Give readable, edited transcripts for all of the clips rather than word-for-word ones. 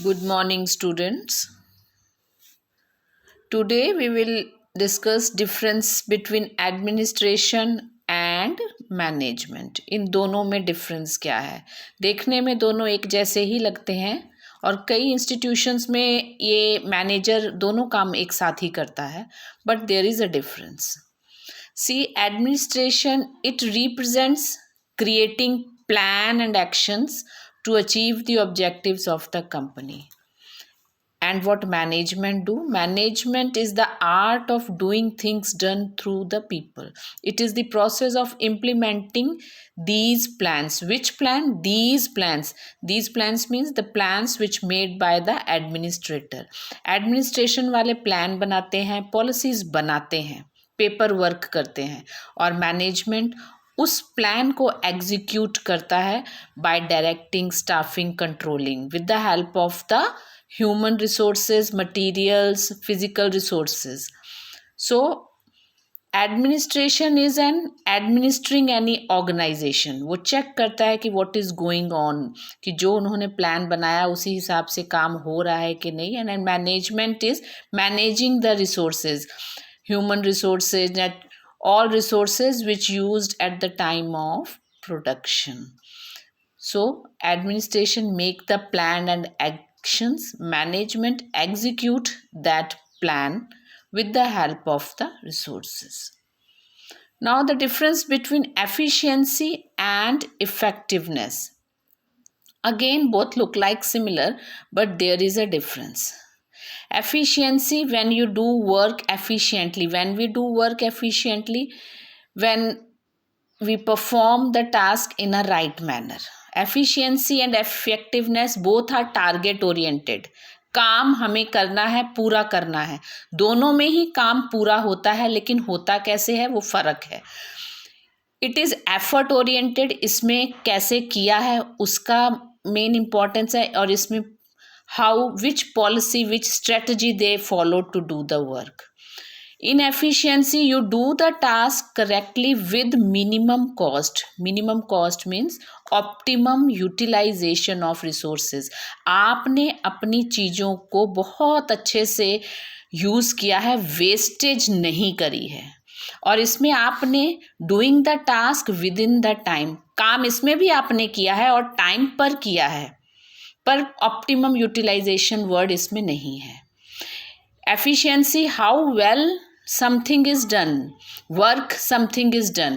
Good morning, students. Today we will discuss difference between administration and management. इन दोनों में difference क्या है? देखने में दोनों एक जैसे ही लगते हैं और कई इंस्टीट्यूशंस में ये मैनेजर दोनों काम एक साथ ही करता है, but there is a difference. See, administration, it represents creating plan and actions to achieve the objectives of the company. And what management do? Management is the art of doing things done through the people. It is the process of implementing these plans. Which plan? These plans means the plans which made by the administrator. Administration वाले plan बनाते हैं, policies बनाते हैं, paper work करते हैं, और management उस plan को एग्जीक्यूट करता है bye directing, staffing, controlling with the help of the human resources, materials, physical resources. So administration is an administering any organization. वो चेक करता है कि what is going on, कि जो उन्होंने प्लान बनाया उसी हिसाब से काम हो रहा है कि नहीं. And management is managing the resources, human resources, all resources which used at the time of production. So administration make the plan and actions, management execute that plan with the help of the resources. Now the difference between efficiency and effectiveness. Again, both look like similar, but there is a difference. Efficiency, when you do work efficiently, when we perform the task in a right manner. Efficiency and effectiveness both are target oriented. काम हमें करना है, पूरा करना है. दोनों में ही काम पूरा होता है, लेकिन होता कैसे है वो फर्क है. It is effort oriented. इसमें कैसे किया है उसका मेन इम्पॉर्टेंस है, और इसमें how, which policy, which strategy they follow to do the work. In efficiency, you do the task correctly with minimum cost. Minimum cost means optimum utilization of resources. आपने अपनी चीज़ों को बहुत अच्छे से यूज़ किया है, वेस्टेज नहीं करी है. और इसमें आपने doing the task with in the time, काम इसमें भी आपने किया है और टाइम पर किया है, पर ऑप्टिमम यूटिलाइजेशन वर्ड इसमें नहीं है. Efficiency, how well something is done, work something is done,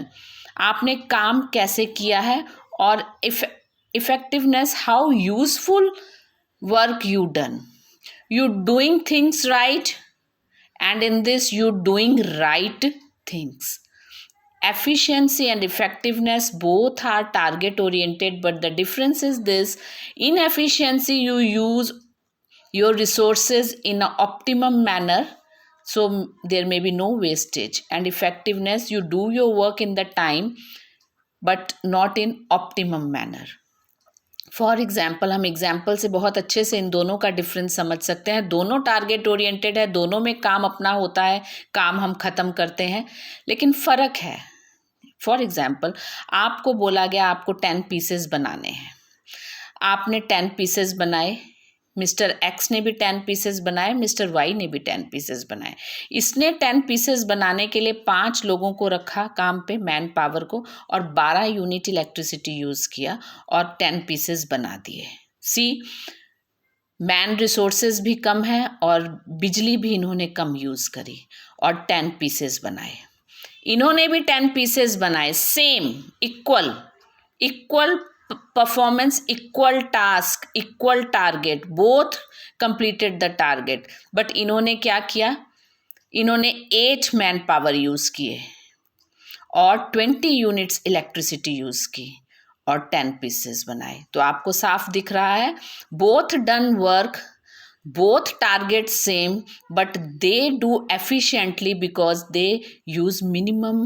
आपने काम कैसे किया है. और effectiveness, how useful work you done, you doing things right, and in this you doing right things. Efficiency and effectiveness both are target oriented, but the difference is this: in efficiency you use your resources in an optimum manner, so there may be no wastage. And effectiveness, you do your work in the time but not in optimum manner. For example, हम example से बहुत अच्छे से इन दोनों का difference समझ सकते हैं. दोनों टारगेट ओरिएंटेड है, दोनों में काम अपना होता है, काम हम ख़त्म करते हैं, लेकिन फ़र्क है. फॉर एग्जाम्पल, आपको बोला गया आपको 10 पीसेस बनाने हैं. आपने 10 पीसेस बनाए, मिस्टर एक्स ने भी 10 पीसेस बनाए, मिस्टर वाई ने भी 10 पीसेस बनाए. इसने 10 पीसेस बनाने के लिए 5 लोगों को रखा काम पे, मैन पावर को, और 12 यूनिट इलेक्ट्रिसिटी यूज़ किया और 10 पीसेस बना दिए. सी, मैन रिसोर्सेज भी कम है और बिजली भी इन्होंने कम यूज़ करी और 10 पीसेस बनाए. इन्होंने भी 10 पीसेस बनाए, same, equal performance, equal task, equal target, both completed the target. but इन्होंने क्या किया, इन्होंने 8 मैन पावर यूज़ किए और 20 यूनिट्स इलेक्ट्रिसिटी यूज़ की और 10 पीसेस बनाए. तो आपको साफ दिख रहा है, both done work, both target same, but they do efficiently because they use minimum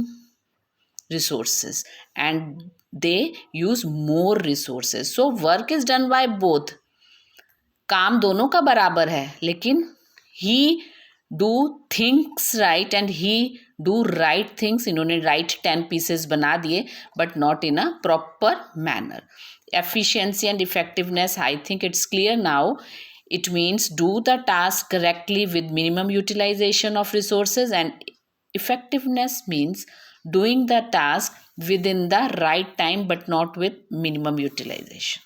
resources and they use more resources. So work is done by both. काम दोनों का बराबर है, लेकिन he do things right and he do right things. इन्होंने right 10 pieces बना दिए, but not in a proper manner. Efficiency and effectiveness, I think it's clear now. It means do the task correctly with minimum utilization of resources, and effectiveness means doing the task within the right time but not with minimum utilization.